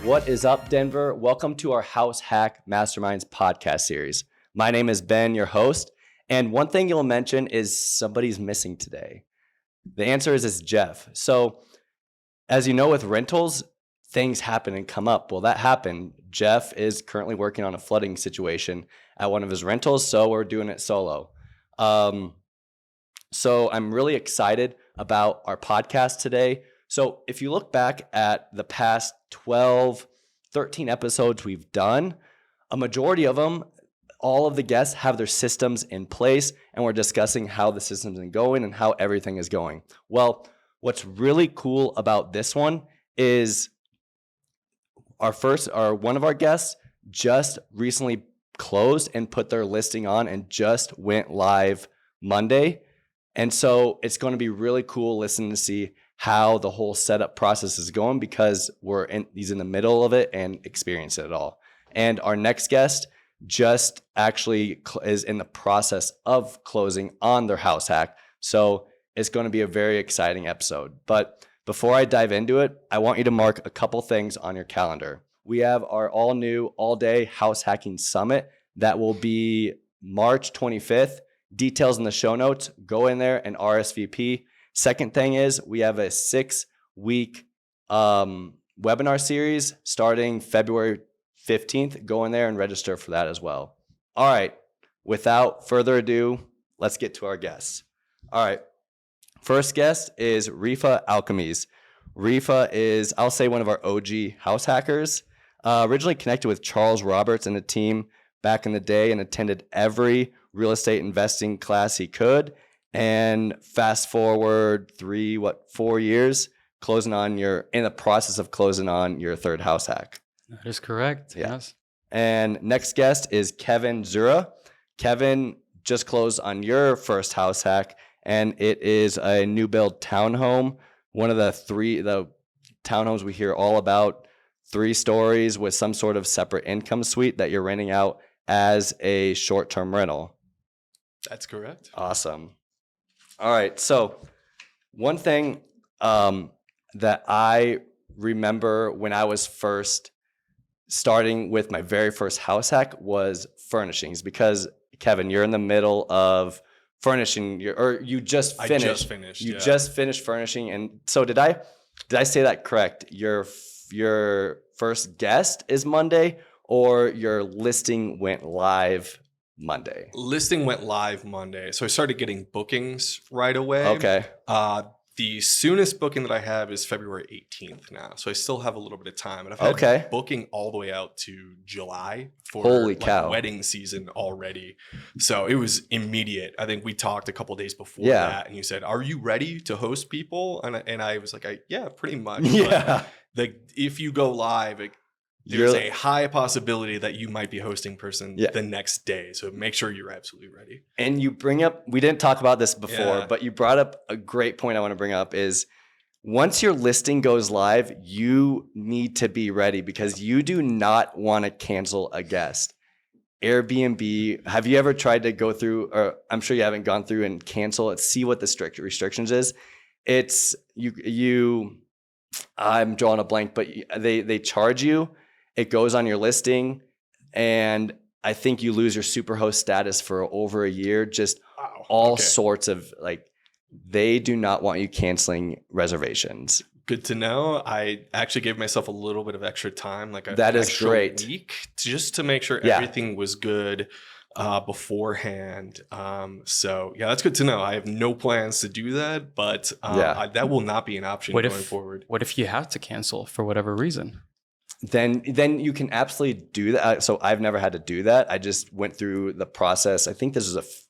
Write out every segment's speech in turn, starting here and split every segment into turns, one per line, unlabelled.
What is up, Denver? Welcome to our House Hack Masterminds podcast series. My name is Ben, your host, and one thing you'll mention is somebody's missing today. The answer is it's Jeff. So, as you know, with rentals, things happen and come up. Well, that happened. Jeff is currently working on a flooding situation at one of his rentals, so we're doing it solo. So I'm really excited about our podcast today. So if you look back at the past 12, 13 episodes we've done, a majority of them, all of the guests have their systems in place, and we're discussing how the systems are going and how everything is going. Well, what's really cool about this one is one of our guests just recently closed and put their listing on and just went live Monday. And so it's going to be really cool listening to see how the whole setup process is going because he's in the middle of it and experiencing it all. And our next guest just actually is in the process of closing on their house hack. So it's going to be a very exciting episode. But before I dive into it, I want you to mark a couple things on your calendar. We have our all new all-day house hacking summit that will be March 25th. Details in the show notes. Go in there and RSVP. Second thing is we have a 6-week webinar series starting February 15th. Go in there and register for that as well. All right. Without further ado, let's get to our guests. All right. First guest is Rifaah Alkhamis. Rifaah is, I'll say, one of our OG house hackers. Originally connected with Charles Roberts and the team back in the day and attended every real estate investing class he could. And fast forward 4 years, in the process of closing on your third house hack.
That is correct.
Yeah.
Yes.
And next guest is Kevin Czura. Kevin just closed on your first house hack, and it is a new build townhome. One of the townhomes we hear all about, 3 stories with some sort of separate income suite that you're renting out as a short-term rental.
That's correct.
Awesome. All right. So one thing that I remember when I was first starting with my very first house hack was furnishings, because Kevin, you're in the middle of furnishing you just finished.
I just finished.
You just finished furnishing. And so did I say that correct? Your first guest is Monday, or your listing went live Monday?
Listing went live Monday. So I started getting bookings right away.
Okay.
The soonest booking that I have is February 18th now. So I still have a little bit of time. And I've had booking all the way out to July for
Holy cow.
Wedding season already. So it was immediate. I think we talked a couple of days before that, and you said, "Are you ready to host people?" And I was like, "Yeah, pretty much."
Yeah.
But if you go live, there's a high possibility that you might be hosting person the next day. So make sure you're absolutely ready.
And you bring up, we didn't talk about this before, but you brought up a great point I want to bring up is once your listing goes live, you need to be ready because you do not want to cancel a guest. Airbnb, have you ever tried to go through, or I'm sure you haven't gone through and cancel it, see what the strict restrictions is? It's I'm drawing a blank, but they charge you. It goes on your listing, and I think you lose your superhost status for over a year. Just sorts of they do not want you canceling reservations.
Good to know. I actually gave myself a little bit of extra time,
that is great,
week, just to make sure everything was good beforehand. So that's good to know. I have no plans to do that, but that will not be an option going forward.
What if you have to cancel for whatever reason?
Then you can absolutely do that. So I've never had to do that. I just went through the process. I think this was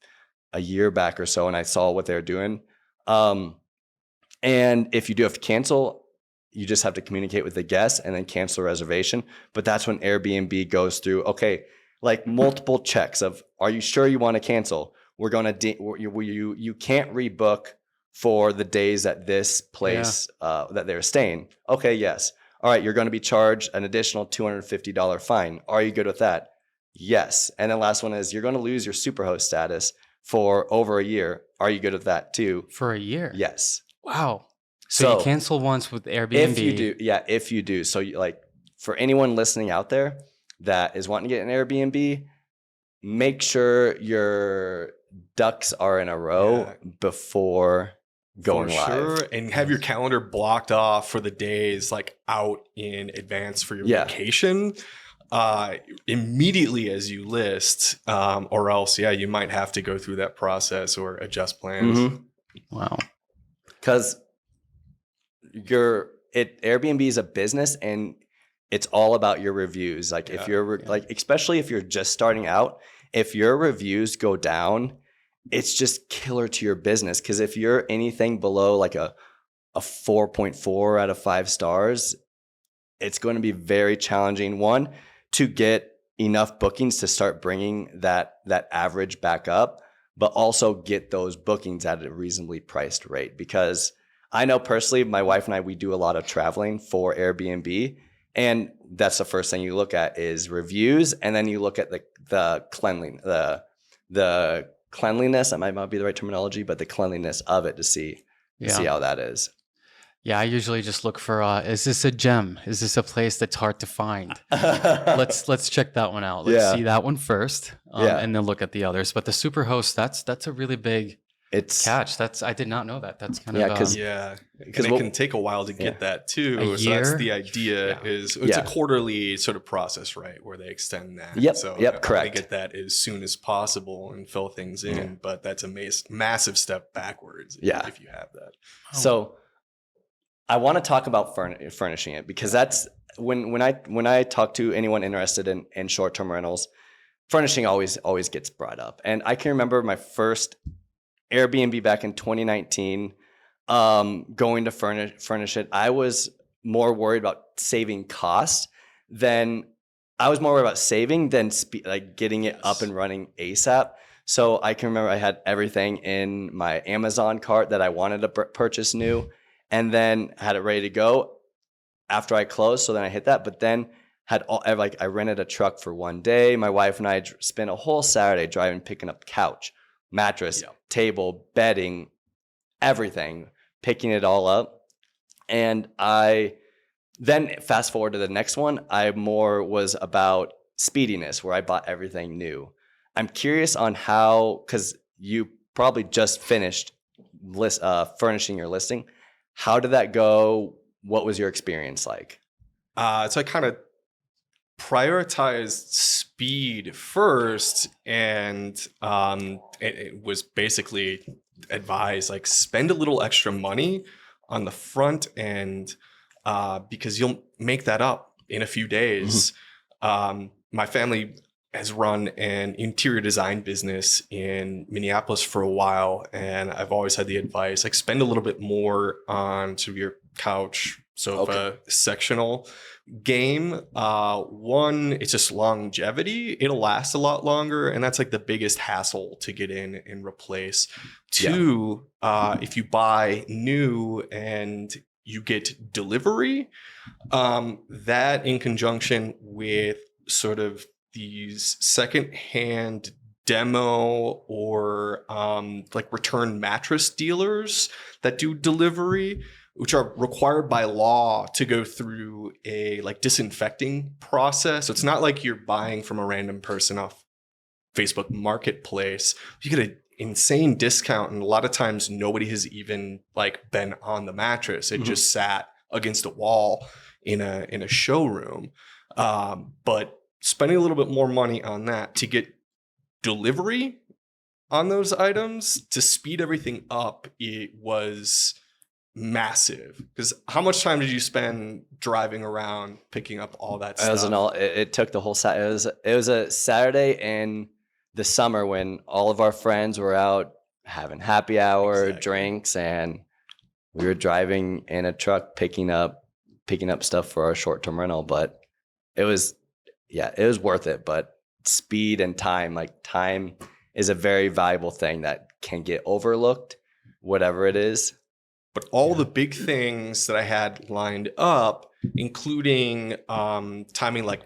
a year back or so, and I saw what they were doing. And if you do have to cancel, you just have to communicate with the guest and then cancel a reservation. But that's when Airbnb goes through, multiple checks of, are you sure you want to cancel? We're going to, you can't rebook for the days at this place that they're staying. Okay, yes. All right, you're going to be charged an additional $250 fine. Are you good with that? Yes. And then last one is you're going to lose your superhost status for over a year. Are you good with that too?
For a year?
Yes.
Wow. So you cancel once with Airbnb.
If you do, if you do. So like for anyone listening out there that is wanting to get an Airbnb, make sure your ducks are in a row before going live. Sure.
And have your calendar blocked off for the days like out in advance for your vacation. Immediately as you list, or else, you might have to go through that process or adjust plans.
Mm-hmm.
Wow.
Because Airbnb is a business and it's all about your reviews. Like if you're like, especially if you're just starting out, if your reviews go down, it's just killer to your business. Because if you're anything below like a 4.4 out of 5 stars, it's going to be very challenging. One, to get enough bookings to start bringing that average back up, but also get those bookings at a reasonably priced rate. Because I know personally, my wife and I, we do a lot of traveling for Airbnb, and that's the first thing you look at is reviews, and then you look at the cleanliness. The cleanliness, that might not be the right terminology, but the cleanliness of it to see how that is.
Yeah, I usually just look for is this a gem? Is this a place that's hard to find? Let's check that one out. Let's see that one first, and then look at the others. But the Superhost, that's a really big catch. I did not know that. That's kind of
because it can take a while to get that too. So that's the idea. Is it's a quarterly sort of process, right, where they extend that.
Correct.
Get that as soon as possible and fill things in, but that's a massive step backwards. If you have that.
So I want to talk about furnishing it, because that's when I talk to anyone interested in short-term rentals, furnishing always gets brought up. And I can remember my first Airbnb back in 2019, going to furnish it. I was more worried about saving cost than getting it up and running ASAP. So I can remember I had everything in my Amazon cart that I wanted to purchase new, and then had it ready to go after I closed. So then I hit that, but then I rented a truck for one day. My wife and I spent a whole Saturday driving, picking up couch, mattress, table, bedding, everything, picking it all up. And I then fast forward to the next one. I more was about speediness, where I bought everything new. I'm curious on how, because you probably just finished furnishing your listing. How did that go? What was your experience like?
So I kind of prioritized speed first, and it was basically advised like spend a little extra money on the front end, because you'll make that up in a few days. My family has run an interior design business in Minneapolis for a while, and I've always had the advice like spend a little bit more on sort of your couch, sofa, sectional game. One, it's just longevity. It'll last a lot longer, and that's like the biggest hassle to get in and replace. Two, if you buy new and you get delivery, that in conjunction with sort of these secondhand demo or like return mattress dealers that do delivery, which are required by law to go through a like disinfecting process. So it's not like you're buying from a random person off Facebook Marketplace. You get an insane discount, and a lot of times nobody has even like been on the mattress. It just sat against a wall in a showroom. But spending a little bit more money on that to get delivery on those items to speed everything up, it was massive. Because how much time did you spend driving around picking up all that stuff?
It took the whole Saturday. It was a Saturday in the summer when all of our friends were out having happy hour drinks, and we were driving in a truck picking up stuff for our short-term rental. But it was worth it. But speed and time is a very valuable thing that can get overlooked, whatever it is.
But all the big things that I had lined up, including timing like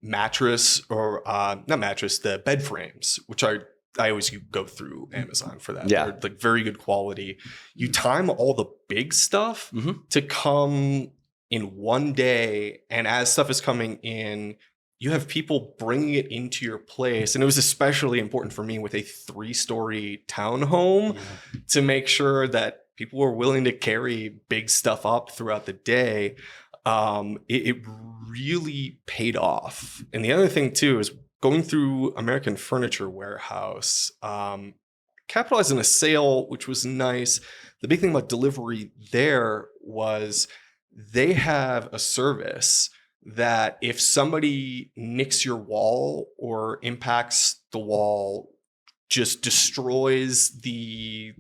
mattress or not mattress, the bed frames, which are I always go through Amazon for that.
Yeah.
They're like very good quality. You time all the big stuff to come in one day. And as stuff is coming in, you have people bringing it into your place. And it was especially important for me with a 3-story townhome to make sure that people were willing to carry big stuff up throughout the day. It really paid off. And the other thing too is going through American Furniture Warehouse, capitalized on a sale, which was nice. The big thing about delivery there was they have a service that if somebody nicks your wall or impacts the wall, just destroys the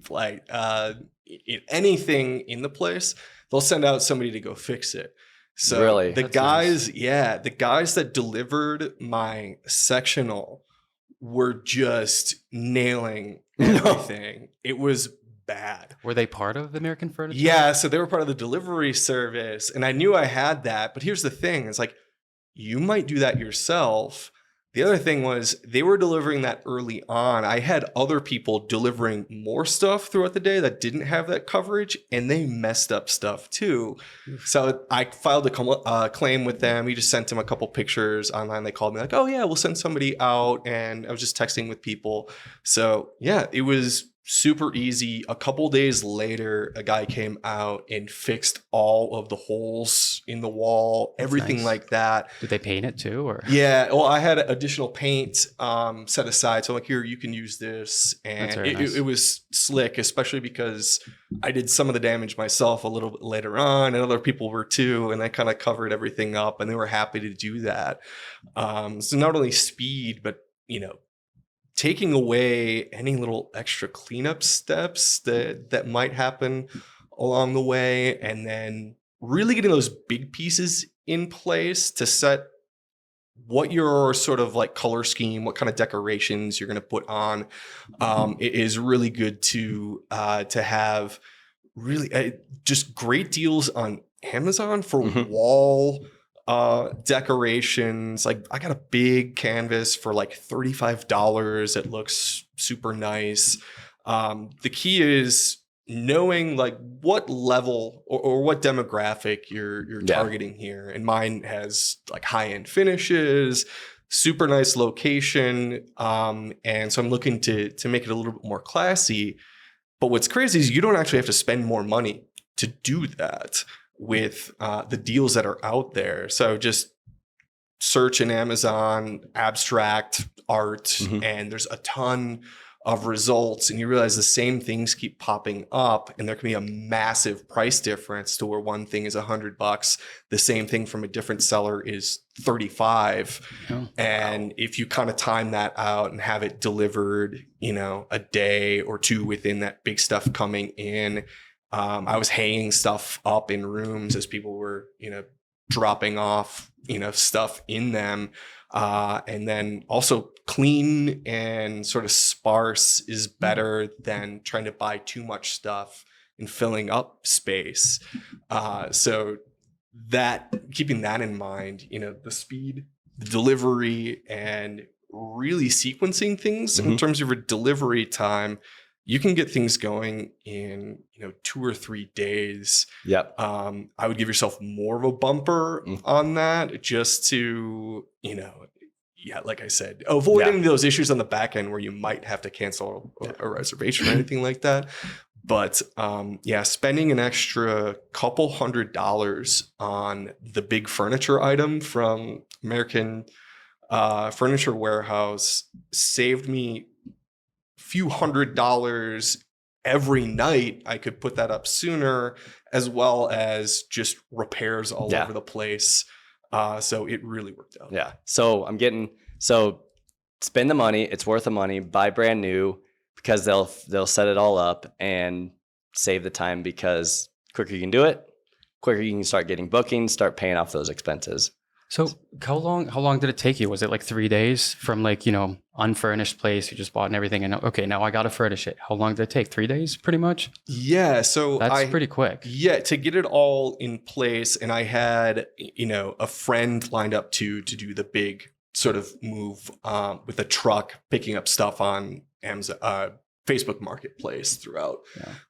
anything in the place, they'll send out somebody to go fix it. So
really?
the
That's
guys,
nice.
the guys that delivered my sectional were just nailing everything. It was bad.
Were they part of American Furniture?
Yeah, so they were part of the delivery service, and I knew I had that. But here's the thing: it's like you might do that yourself. The other thing was they were delivering that early on. I had other people delivering more stuff throughout the day that didn't have that coverage, and they messed up stuff too. So I filed a claim with them. We just sent them a couple pictures online. They called me like, "Oh yeah, we'll send somebody out," and I was just texting with people. So yeah, it was super easy. A couple days later, a guy came out and fixed all of the holes in the wall, everything
nice.
like that.
Did they paint it too, or?
Yeah, well, I had additional paint set aside. So I'm like, here, you can use this. And it was slick, especially because I did some of the damage myself a little bit later on, and other people were too. And I kind of covered everything up, and they were happy to do that. So not only speed, but, taking away any little extra cleanup steps that might happen along the way, and then really getting those big pieces in place to set what your sort of like color scheme, what kind of decorations you're going to put on. It is really good to have really just great deals on Amazon for wall decorations. Like I got a big canvas for like $35. It looks super nice. The key is knowing like what level or what demographic you're targeting here. And mine has like high-end finishes, super nice location. And so I'm looking to make it a little bit more classy. But what's crazy is you don't actually have to spend more money to do that with the deals that are out there. So just search in Amazon, abstract art, and there's a ton of results, and you realize the same things keep popping up, and there can be a massive price difference to where one thing is $100. The same thing from a different seller is $35.
Oh,
and if you kind of time that out and have it delivered, a day or two within that big stuff coming in, I was hanging stuff up in rooms as people were, dropping off, stuff in them. And then also clean and sort of sparse is better than trying to buy too much stuff and filling up space. So that, keeping that in mind, the speed, the delivery, and really sequencing things in terms of your delivery time, you can get things going in, 2 or 3 days.
Yep.
I would give yourself more of a bumper on that, just to, like I said, avoid any of those issues on the back end where you might have to cancel a reservation or anything like that. But spending an extra couple $100 on the big furniture item from American Furniture Warehouse saved me few $100 every night. I could put that up sooner, as well as just repairs all over the place. So it really worked out.
Yeah. So spend the money. It's worth the money. Buy brand new, because they'll set it all up and save the time, because quicker you can do it, quicker you can start getting bookings, start paying off those expenses.
So how long did it take you? Was it like 3 days from like, unfurnished place you just bought and everything, and okay, now I got to furnish it? How long did it take? 3 days pretty much?
Yeah. So
that's pretty quick.
Yeah. To get it all in place. And I had, a friend lined up to do the big sort of move with a truck, picking up stuff on Amazon, Facebook Marketplace throughout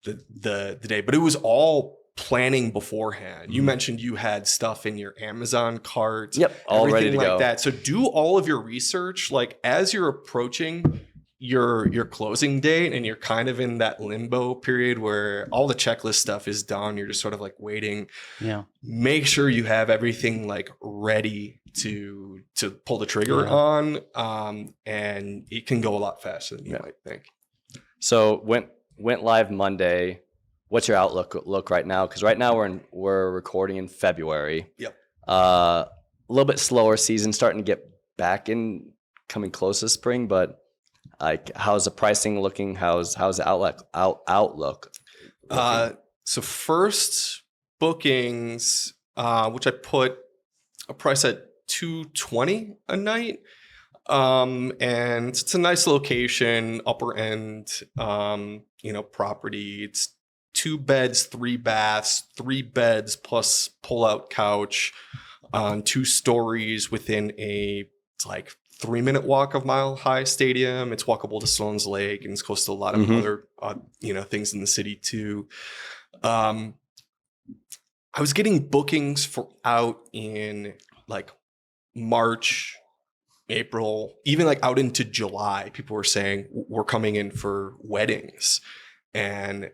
the day. But it was all planning beforehand. You mentioned you had stuff in your Amazon cart.
Yep, all ready to go.
That. So do all of your research like as you're approaching your closing date and you're kind of in that limbo period where all the checklist stuff is done. You're just sort of like waiting.
Yeah.
Make sure you have everything like ready to pull the trigger on. And it can go a lot faster than you might think.
So went live Monday. What's your outlook look right now? Because right now we're recording in February.
Yep.
A little bit slower season, starting to get back in, coming close to spring. But like, how's the pricing looking? How's the outlook?
So first bookings, which I put a price at $220 a night. And it's a nice location, upper end, property. It's 2 beds, 3 baths, 3 beds plus pull-out couch, 2 stories within it's like 3-minute walk of Mile High Stadium. It's walkable to Sloan's Lake, and it's close to a lot of other, things in the city too. I was getting bookings out in like March, April, even like out into July. People were saying we're coming in for weddings and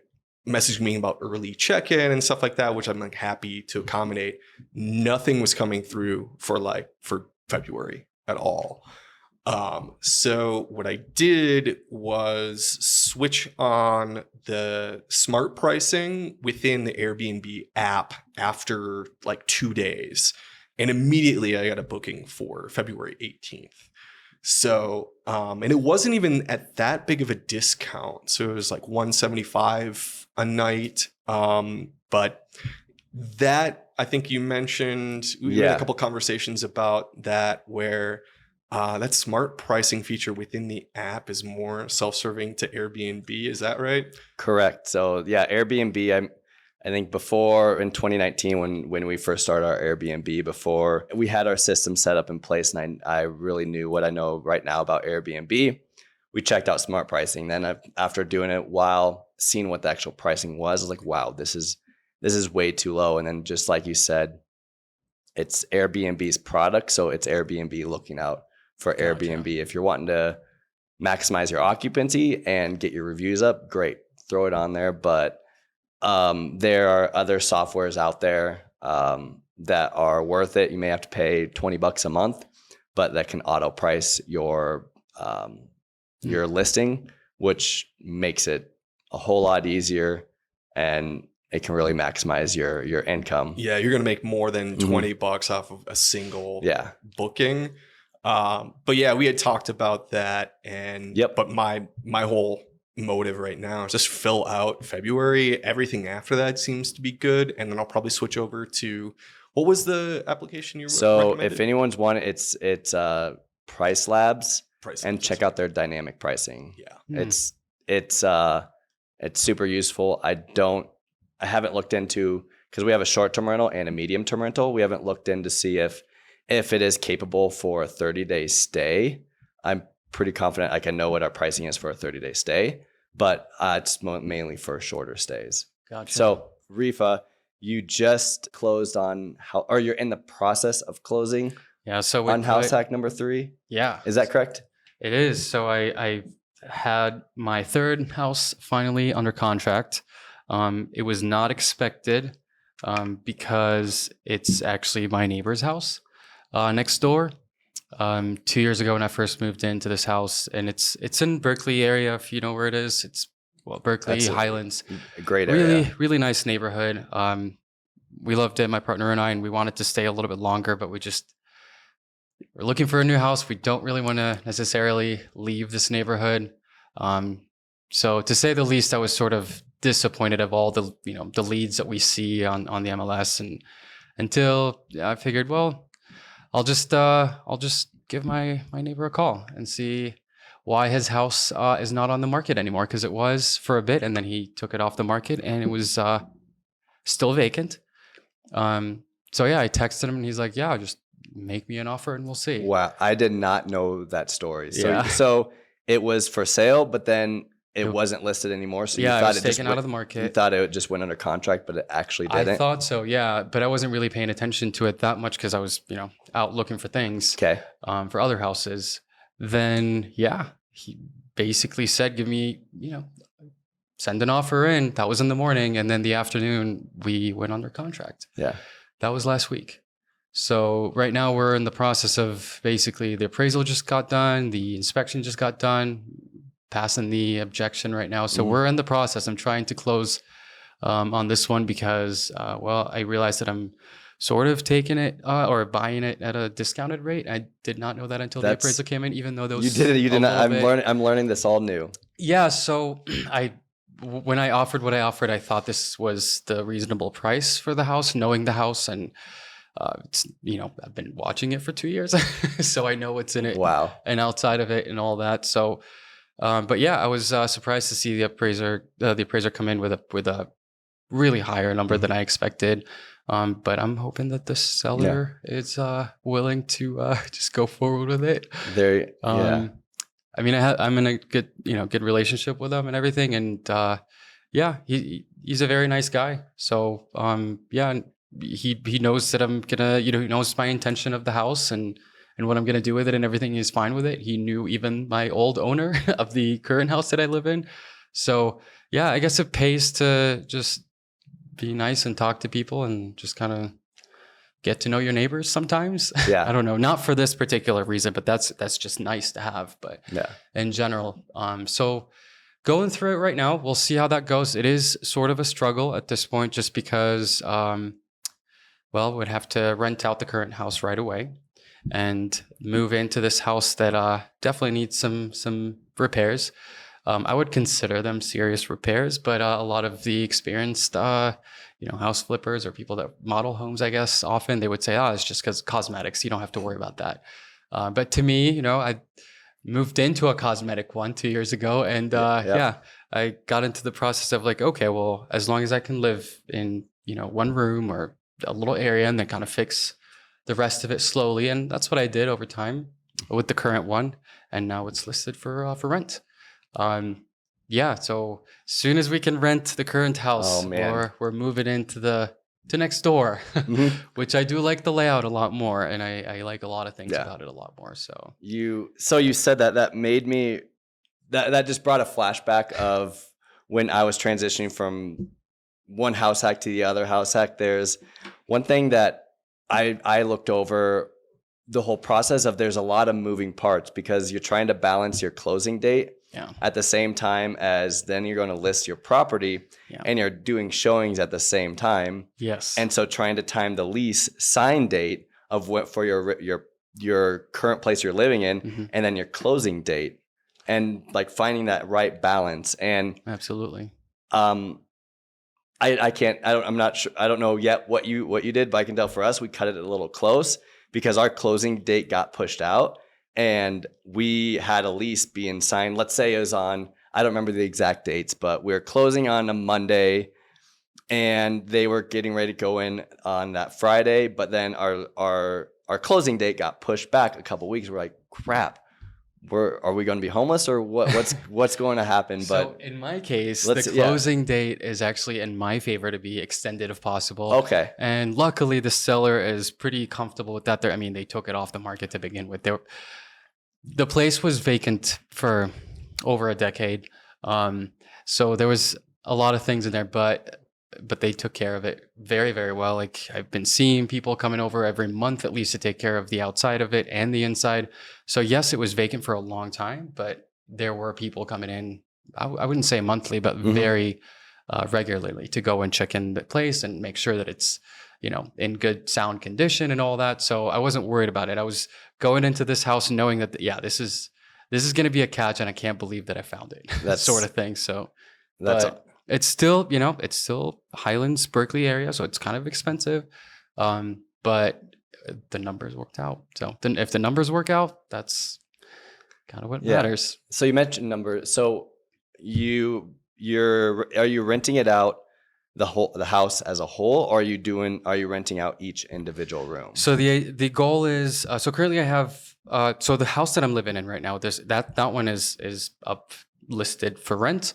messaging me about early check-in and stuff like that, which I'm like happy to accommodate. Nothing was coming through for February at all. So what I did was switch on the smart pricing within the Airbnb app after like 2 days. And immediately I got a booking for February 18th. So, and it wasn't even at that big of a discount. So it was like $175 a night. But that, I think you mentioned, we had a couple conversations about that where that smart pricing feature within the app is more self-serving to Airbnb. Is that right?
Correct. So yeah, Airbnb, I think before in 2019, when we first started our Airbnb, before we had our system set up in place, and I really knew what I know right now about Airbnb, we checked out smart pricing. Then after doing it while seeing what the actual pricing was, I was like, wow, this is way too low. And then just like you said, it's Airbnb's product. So it's Airbnb looking out for Airbnb. If you're wanting to maximize your occupancy and get your reviews up, great, throw it on there. But there are other softwares out there that are worth it. You may have to pay $20 a month, but that can auto price your listing, which makes it a whole lot easier, and it can really maximize your income.
Yeah, you're gonna make more than $20 off of a single booking. But yeah, we had talked about that, and but my whole motive right now is just fill out February. Everything after that seems to be good, and then I'll probably switch over to what was the application you recommended?
If anyone's wanted, it's Price Labs, and check out their dynamic pricing. It's super useful. I haven't looked into, because we have a short-term rental and a medium-term rental. We haven't looked in to see if it is capable for a 30-day stay. I'm pretty confident I can know what our pricing is for a 30-day stay, but it's mainly for shorter stays.
Gotcha.
So Rifaah, you just closed on or you're in the process of closing
so
on house hack number 3?
Yeah.
Is that correct?
It is. So I had my 3rd house finally under contract. It was not expected because it's actually my neighbor's house next door. 2 years ago when I first moved into this house, and it's in Berkeley area, if you know where it is. It's Berkeley, Highlands.
A great area.
Really nice neighborhood. We loved it, my partner and I, and we wanted to stay a little bit longer, but we're looking for a new house. We don't really want to necessarily leave this neighborhood. So to say the least, I was sort of disappointed of all the leads that we see on the MLS, and until I figured, well, I'll just give my neighbor a call and see why his house is not on the market anymore, because it was for a bit, and then he took it off the market, and it was still vacant. So yeah, I texted him, and he's like, "Yeah, just make me an offer, and we'll see."
Wow, I did not know that story. So it was for sale, but then it wasn't listed anymore. So you
yeah,
thought
it was taken out of the market.
You thought it just went under contract, but it actually didn't.
I thought so, yeah, but I wasn't really paying attention to it that much because I was, out looking for things.
Okay.
For other houses. Then, yeah, he basically said, give me, send an offer in. That was in the morning, and then the afternoon we went under contract.
Yeah.
That was last week. So right now we're in the process of basically the appraisal just got done, the inspection just got done, passing the objection right now. So we're in the process. I'm trying to close on this one because, I realized that I'm sort of taking it or buying it at a discounted rate. I did not know that until the appraisal came in, even though those
you did not. I'm learning this all new.
Yeah. So when I offered what I offered, I thought this was the reasonable price for the house, knowing the house, and I've been watching it for 2 years, so I know what's in it.
Wow.
And outside of it and all that. So, but yeah, I was surprised to see the appraiser come in with a really higher number than I expected. But I'm hoping that the seller is willing to just go forward with it. I mean, I'm in a good relationship with him and everything, and he's a very nice guy. So he knows that I'm gonna, he knows my intention of the house and what I'm gonna do with it and everything. He's fine with it. He knew even my old owner of the current house that I live in. So yeah, I guess it pays to just be nice and talk to people and just kind of get to know your neighbors sometimes. Yeah. I don't know, not for this particular reason, but that's just nice to have, but in general. So going through it right now, we'll see how that goes. It is sort of a struggle at this point, just because, we'd have to rent out the current house right away and move into this house that definitely needs some repairs. I would consider them serious repairs, but a lot of the experienced, house flippers or people that model homes, I guess, often they would say, it's just because cosmetics, you don't have to worry about that. But to me, I moved into a cosmetic one 2 years ago, and I got into the process of like, okay, well, as long as I can live in, one room or a little area and then kind of fix the rest of it slowly. And that's what I did over time with the current one. And now it's listed for rent. So as soon as we can rent the current house, we're moving into the next door, which I do like the layout a lot more, and I like a lot of things about it a lot more. So you
said that made me that just brought a flashback of when I was transitioning from one house hack to the other house hack. There's one thing that I looked over the whole process of. There's a lot of moving parts because you're trying to balance your closing date at the same time as then you're going to list your property and you're doing showings at the same time.
Yes.
And so trying to time the lease sign date of what for your current place you're living in and then your closing date, and like finding that right balance. And
absolutely.
I'm not sure. I don't know yet what you did, but I can tell for us, we cut it a little close because our closing date got pushed out. And we had a lease being signed. Let's say it was on, I don't remember the exact dates, but we were closing on a Monday and they were getting ready to go in on that Friday. But then our closing date got pushed back a couple weeks. We're like, crap, are we going to be homeless or what's going to happen?
So in my case, the closing date is actually in my favor to be extended if possible.
Okay.
And luckily the seller is pretty comfortable with that. They took it off the market to begin with. The place was vacant for over a decade. So there was a lot of things in there, but they took care of it very, very well. Like I've been seeing people coming over every month at least to take care of the outside of it and the inside. So yes, it was vacant for a long time, but there were people coming in, I wouldn't say monthly, but very regularly to go and check in the place and make sure that it's, in good sound condition and all that. So I wasn't worried about it. I was going into this house knowing that, this is going to be a catch and I can't believe that I found it. That sort of thing. So it's still, it's still Highlands, Berkeley area. So it's kind of expensive. But the numbers worked out. So then if the numbers work out, that's kind of what matters.
So you mentioned numbers. So are you renting it out the house as a whole, or are you renting out each individual room?
So the goal is so currently I have so the house that I'm living in right now, there's that one is up listed for rent.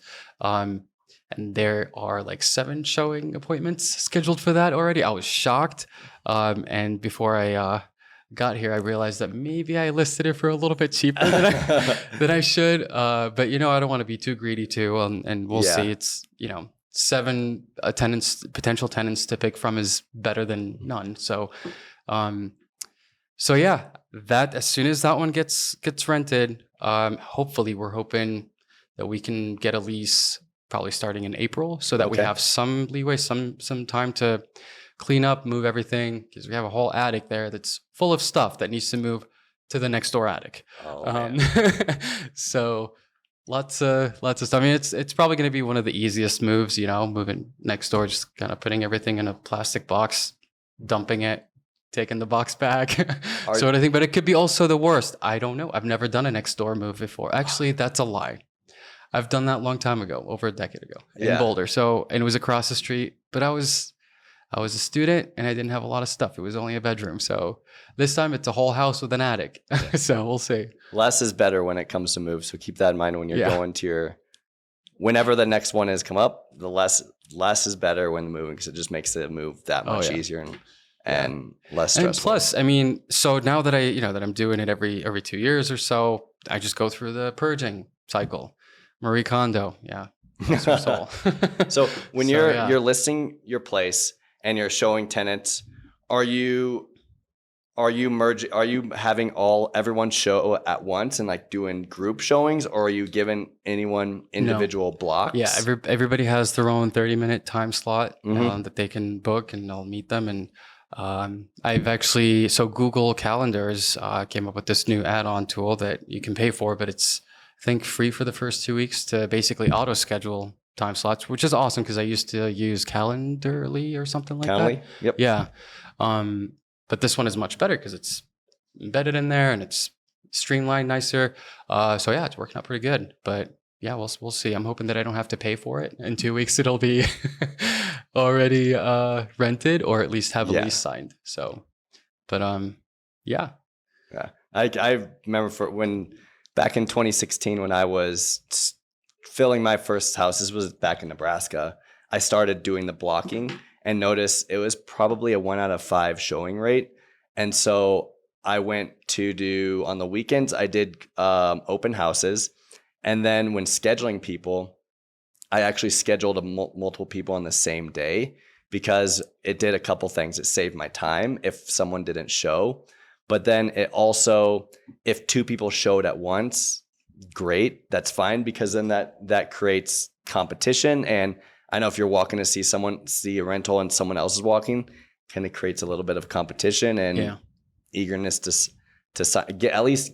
And there are like 7 showing appointments scheduled for that already. I was shocked. And before I got here, I realized that maybe I listed it for a little bit cheaper than I should. But I don't want to be too greedy too. And we'll see. It's 7 potential tenants to pick from is better than none. So, yeah, that as soon as that one gets rented, hopefully we're hoping that we can get a lease probably starting in April, so that we have some leeway, some time to clean up, move everything, because we have a whole attic there that's full of stuff that needs to move to the next door attic. So lots of stuff. I mean, it's probably going to be one of the easiest moves, moving next door, just kind of putting everything in a plastic box, dumping it, taking the box back, sort of thing. But it could be also the worst. I don't know. I've never done a next door move before. Actually, that's a lie. I've done that a long time ago, over a decade ago in Boulder. So, and it was across the street, but I was a student and I didn't have a lot of stuff. It was only a bedroom. So this time it's a whole house with an attic. So we'll see.
Less is better when it comes to moves. So keep that in mind when you're going to whenever the next one is come up, the less is better when moving, because it just makes the move that much easier and less stressful. And
plus, I mean, so now that that I'm doing it every 2 years or so, I just go through the purging cycle. Marie Kondo, bless her soul.
So when you're listing your place and you're showing tenants, are you having everyone show at once and like doing group showings, or are you giving anyone individual blocks?
Yeah, everybody has their own 30-minute time slot that they can book, and I'll meet them. And I've actually, so Google Calendars came up with this new add-on tool that you can pay for, but it's, I think, free for the first 2 weeks to basically auto schedule time slots, which is awesome because I used to use Calendarly or something like that.
Yep.
Yeah. But this one is much better because it's embedded in there and it's streamlined nicer. So yeah, it's working out pretty good. But yeah, we'll see. I'm hoping that I don't have to pay for it. In 2 weeks, it'll be already rented, or at least have a lease signed. So, but yeah.
Yeah. I remember back in 2016, when I was filling my first house, this was back in Nebraska, I started doing the blocking and noticed it was probably a 1 out of 5 showing rate. And so I went to do, on the weekends, I did open houses. And then when scheduling people, I actually scheduled multiple people on the same day, because it did a couple things. It saved my time if someone didn't show. But then it also, if 2 people showed at once, great, that's fine, because then that creates competition. And I know if you're walking to see a rental and someone else is walking, kind of creates a little bit of competition and eagerness to get a lease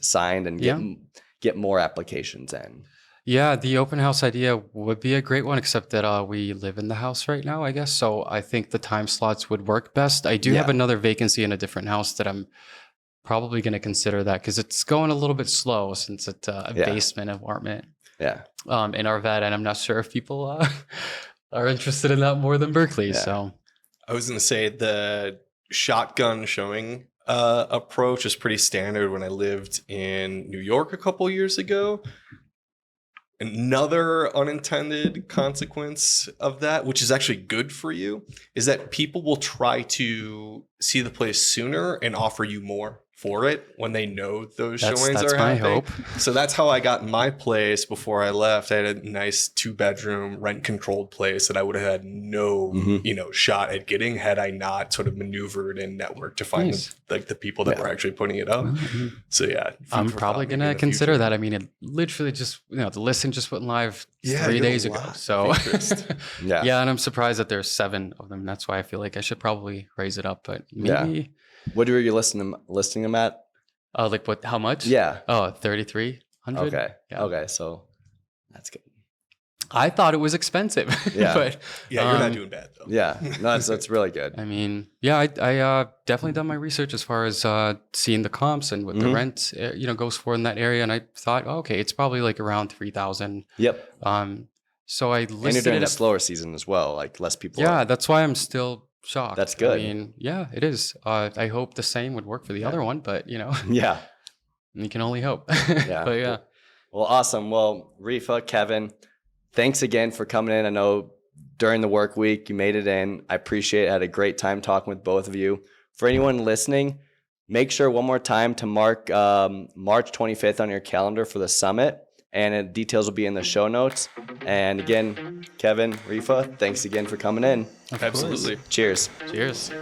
signed and get more applications in.
Yeah, the open house idea would be a great one, except that we live in the house right now, I guess. So I think the time slots would work best. I do have another vacancy in a different house that I'm probably going to consider that, because it's going a little bit slow since it's a basement apartment. Yeah. In Arvada, and I'm not sure if people are interested in that more than Berkeley. Yeah. So
I was going to say the shotgun showing approach is pretty standard when I lived in New York a couple years ago. Another unintended consequence of that, which is actually good for you, is that people will try to see the place sooner and offer you more for it when they know those showings are happening. Hope. So that's how I got my place before I left. I had a nice 2-bedroom rent-controlled place that I would have had no, shot at getting had I not sort of maneuvered and networked to find the people that were actually putting it up. So yeah,
I'm probably gonna consider that. I mean, it literally just the listing just went live 3 days ago. So and I'm surprised that there's 7 of them. That's why I feel like I should probably raise it up. But maybe.
Yeah. What were you listing them at?
Like what? How much?
Yeah.
Oh, 3,300.
Okay.
Yeah.
Okay. So that's good.
I thought it was expensive.
Yeah.
But you're not doing bad though.
Yeah. No, that's really good.
I mean, I definitely done my research as far as seeing the comps and what the rent goes for in that area, and I thought, okay, it's probably like around 3,000.
Yep.
So I
And you're
listed
during
it
the
at
slower season as well, like less people.
Yeah, that's why I'm still shocked.
That's good.
I mean, yeah, it is. I hope the same would work for the other one, but
Yeah.
you can only hope.
Yeah.
But yeah.
Well, awesome. Well, Rifaah, Kevin, thanks again for coming in. I know during the work week you made it in. I appreciate it. I had a great time talking with both of you. For anyone listening, make sure one more time to mark March 25th on your calendar for the summit. And details will be in the show notes. And again, Kevin, Rifaah, thanks again for coming in.
Absolutely.
Cheers.
Cheers.